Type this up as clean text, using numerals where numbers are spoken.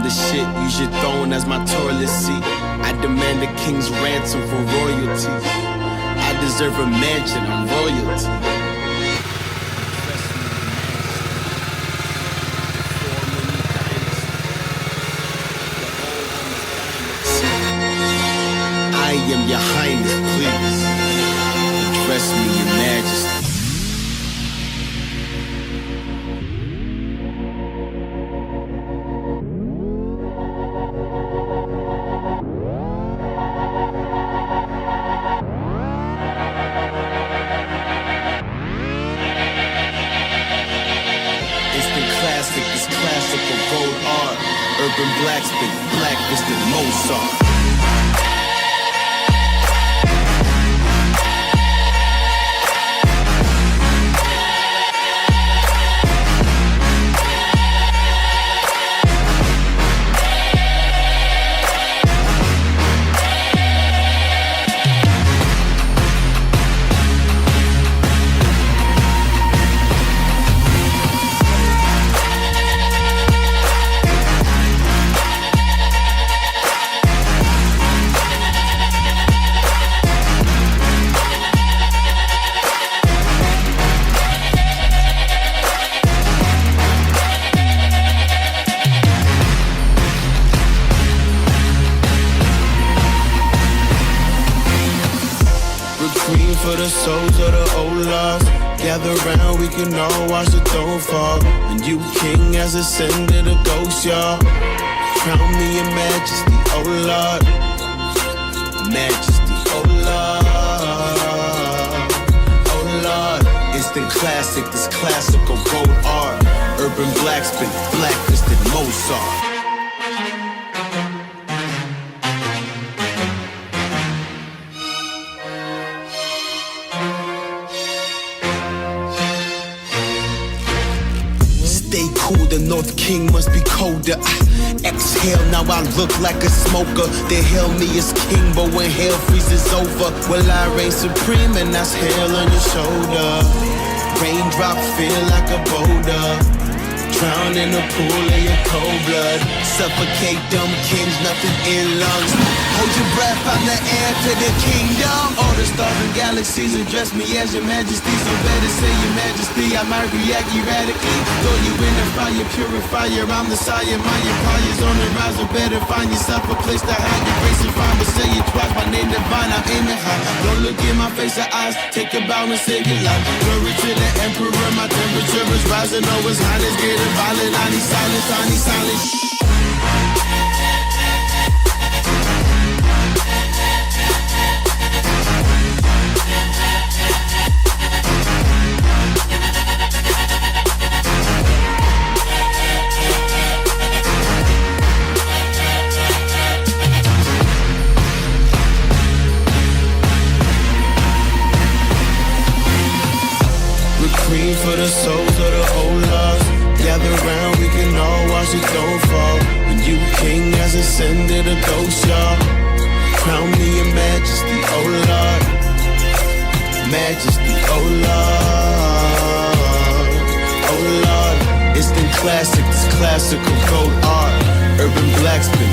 the shit, use your throne as my toilet seat. I demand a king's ransom for royalty. I deserve a mansion, I'm royalty. I am your highness, please. Address me, your majesty. It's classical gold art. Urban blacksmith, blacklisted Mozart. For the souls of the old lost, gather round, we can all watch the throne fall. And you king has ascended a ghost, y'all. Crown me in majesty, oh Lord. Majesty, oh Lord. Oh Lord, instant classic, this classical gold art. Urban blacksmith, blacklisted Mozart. Stay cool, the North King must be colder. Exhale, now I look like a smoker. They hail me as king, but when hell freezes over, well, I reign supreme and that's hell on your shoulder. Raindrop feel like a boulder. Drown in a pool of your cold blood. Suffocate dumb kings, nothing in lungs. Hold your breath, I'm the heir to the kingdom. All the stars and galaxies address me as your majesty. So better say your majesty, I might react erratically. Throw you in the fire, purifier, I'm the sire. My empire's on the rise, or better find yourself a place to hide. Your grace is fine, but say it twice, my name divine, I'm aiming high. Don't look in my face or eyes, take a bow and say your life. Glory to the emperor, my temperature is rising. Oh, his highness getting violent, I need silence, I need silence. Queen for the souls of the old lost. Gather round, we can all watch the throne fall. When you king has ascended a ghost, y'all. Crown me in majesty, oh Lord. Majesty, oh Lord. Oh Lord, instant classic, this classical gold art. Urban blacksmith,